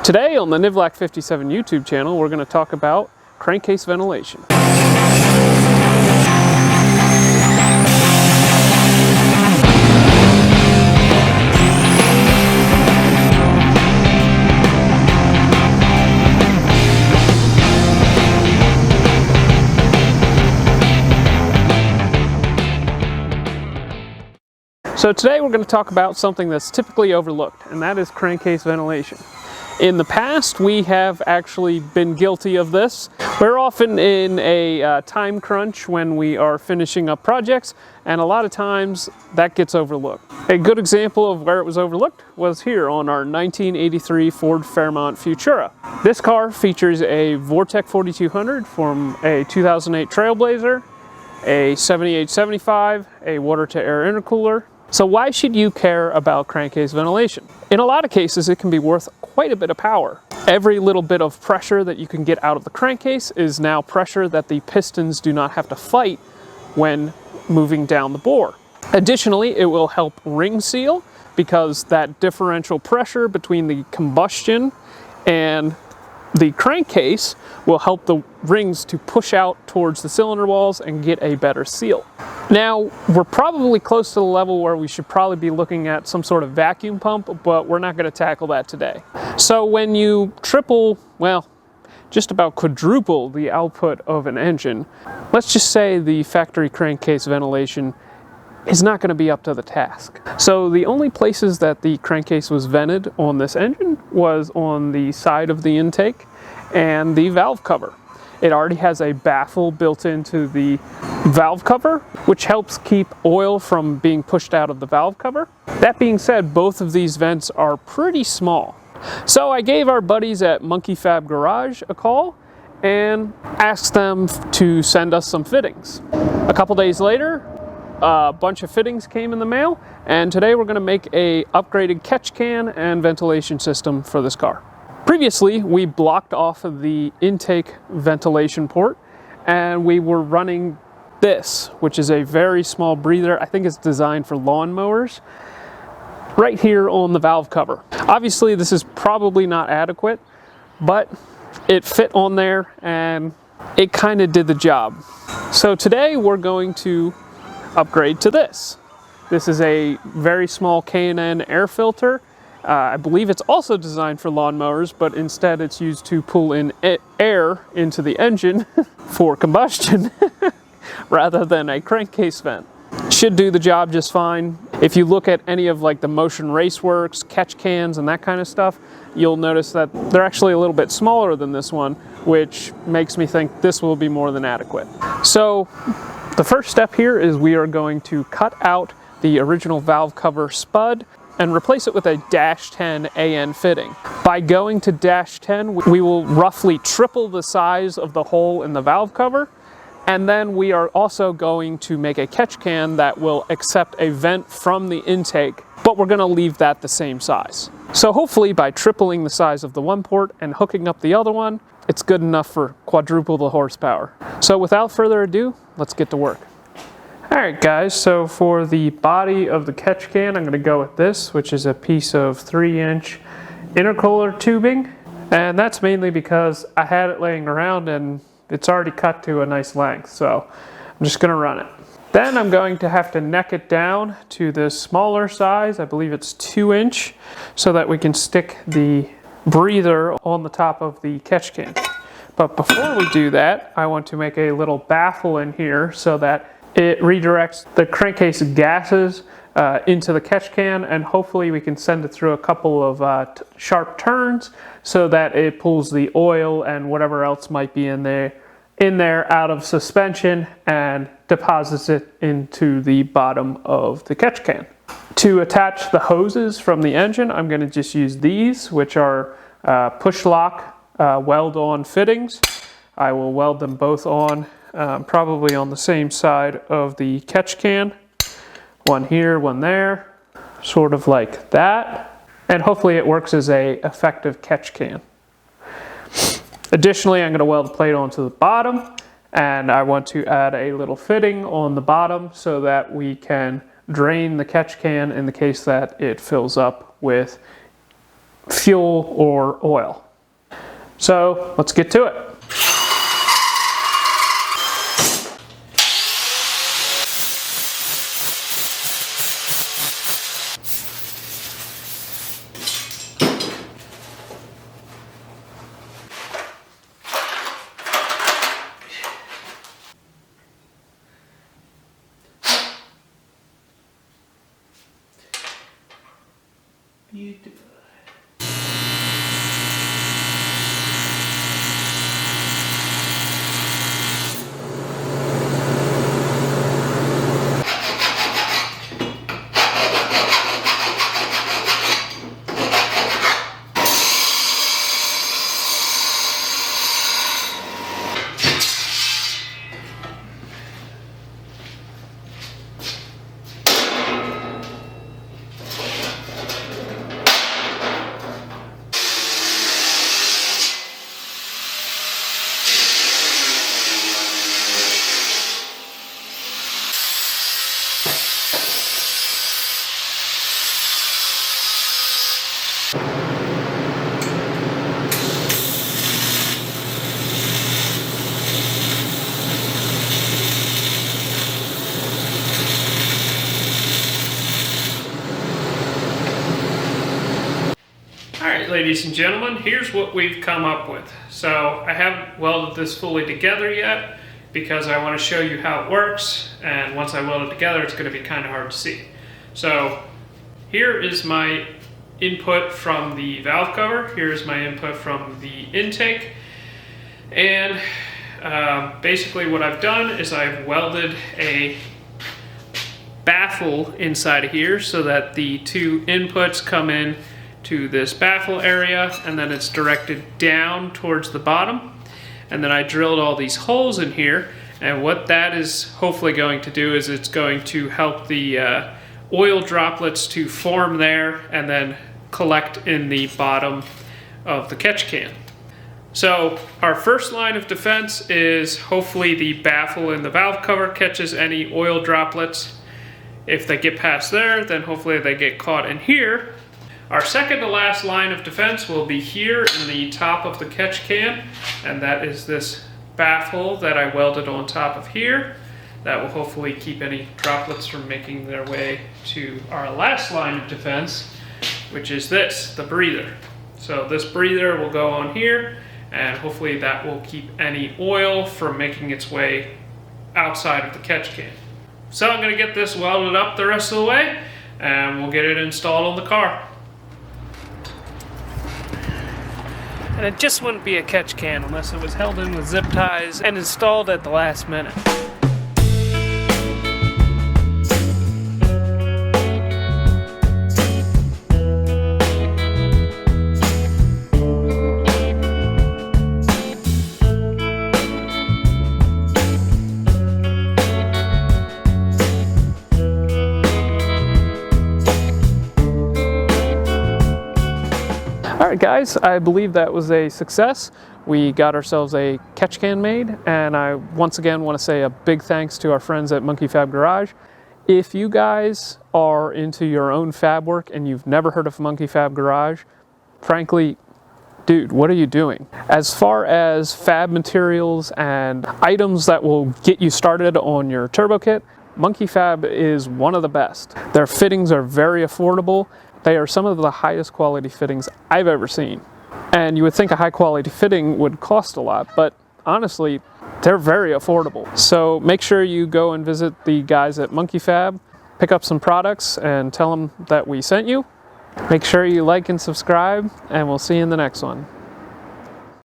Today on the Nivlac 57 YouTube channel, we're going to talk about crankcase ventilation. So today we're going to talk about something that's typically overlooked, and that is crankcase ventilation. In the past, we have actually been guilty of this. We're often in a time crunch when we are finishing up projects, and a lot of times that gets overlooked. A good example of where it was overlooked was here on our 1983 Ford Fairmont Futura. This car features a Vortec 4200 from a 2008 Trailblazer, a 7875, a water-to-air intercooler. So why should you care about crankcase ventilation? In a lot of cases, it can be worth quite a bit of power. Every little bit of pressure that you can get out of the crankcase is now pressure that the pistons do not have to fight when moving down the bore. Additionally, it will help ring seal because that differential pressure between the combustion and the crankcase will help the rings to push out towards the cylinder walls and get a better seal. Now, we're probably close to the level where we should probably be looking at some sort of vacuum pump, but we're not going to tackle that today. So when you triple, well, just about quadruple the output of an engine, let's just say the factory crankcase ventilation is not going to be up to the task. So the only places that the crankcase was vented on this engine was on the side of the intake and the valve cover. It already has a baffle built into the valve cover, which helps keep oil from being pushed out of the valve cover. That being said, both of these vents are pretty small. So I gave our buddies at Monkey Fab Garage a call and asked them to send us some fittings. A couple days later, a bunch of fittings came in the mail, and today we're going to make a upgraded catch can and ventilation system for this car. Previously, we blocked off of the intake ventilation port, and we were running this, which is a very small breather. I think it's designed for lawnmowers, right here on the valve cover. Obviously, this is probably not adequate, but it fit on there and it kind of did the job. So today we're going to upgrade to this. This is a very small K&N air filter. I believe it's also designed for lawnmowers, but instead it's used to pull in air into the engine for combustion rather than a crankcase vent. Should do the job just fine. If you look at any of like the Motion Raceworks, catch cans, and that kind of stuff, you'll notice that they're actually a little bit smaller than this one, which makes me think this will be more than adequate. So the first step here is we are going to cut out the original valve cover spud and replace it with a -10 AN fitting. By going to -10, we will roughly triple the size of the hole in the valve cover, and then we are also going to make a catch can that will accept a vent from the intake, but we're going to leave that the same size. So hopefully by tripling the size of the one port and hooking up the other one, it's good enough for quadruple the horsepower. So without further ado, let's get to work. Alright guys, so for the body of the catch can, I'm going to go with this, which is a piece of 3-inch intercooler tubing. And that's mainly because I had it laying around and it's already cut to a nice length, so I'm just going to run it. Then I'm going to have to neck it down to the smaller size, I believe it's 2-inch, so that we can stick the breather on the top of the catch can. But before we do that, I want to make a little baffle in here so that it redirects the crankcase gases into the catch can, and hopefully we can send it through a couple of sharp turns so that it pulls the oil and whatever else might be in there out of suspension and deposits it into the bottom of the catch can. To attach the hoses from the engine, I'm going to just use these, which are push lock weld-on fittings. I will weld them both on, probably on the same side of the catch can. One here, one there, sort of like that. And hopefully it works as an effective catch can. Additionally, I'm going to weld the plate onto the bottom, and I want to add a little fitting on the bottom so that we can drain the catch can in the case that it fills up with fuel or oil. So let's get to it. Beautiful. Alright, ladies and gentlemen, here's what we've come up with. So I haven't welded this fully together yet because I want to show you how it works, and once I weld it together it's going to be kind of hard to see. So here is my input from the valve cover, here's my input from the intake, and basically what I've done is I've welded a baffle inside of here so that the two inputs come in to this baffle area, and then it's directed down towards the bottom. And then I drilled all these holes in here, and what that is hopefully going to do is it's going to help the oil droplets to form there and then collect in the bottom of the catch can. So our first line of defense is hopefully the baffle in the valve cover catches any oil droplets. If they get past there, then hopefully they get caught in here. Our second to last line of defense will be here in the top of the catch can, and that is this baffle that I welded on top of here. That will hopefully keep any droplets from making their way to our last line of defense, which is this, the breather. So this breather will go on here, and hopefully that will keep any oil from making its way outside of the catch can. So I'm going to get this welded up the rest of the way, and we'll get it installed on the car. And it just wouldn't be a catch can unless it was held in with zip ties and installed at the last minute. Alright guys, I believe that was a success. We got ourselves a catch can made, and I once again want to say a big thanks to our friends at Monkey Fab Garage. If you guys are into your own fab work and you've never heard of Monkey Fab Garage, frankly, dude, what are you doing? As far as fab materials and items that will get you started on your turbo kit, Monkey Fab is one of the best. Their fittings are very affordable. They are some of the highest quality fittings I've ever seen. And you would think a high quality fitting would cost a lot, but honestly, they're very affordable. So make sure you go and visit the guys at Monkey Fab, pick up some products and tell them that we sent you. Make sure you like and subscribe, and we'll see you in the next one.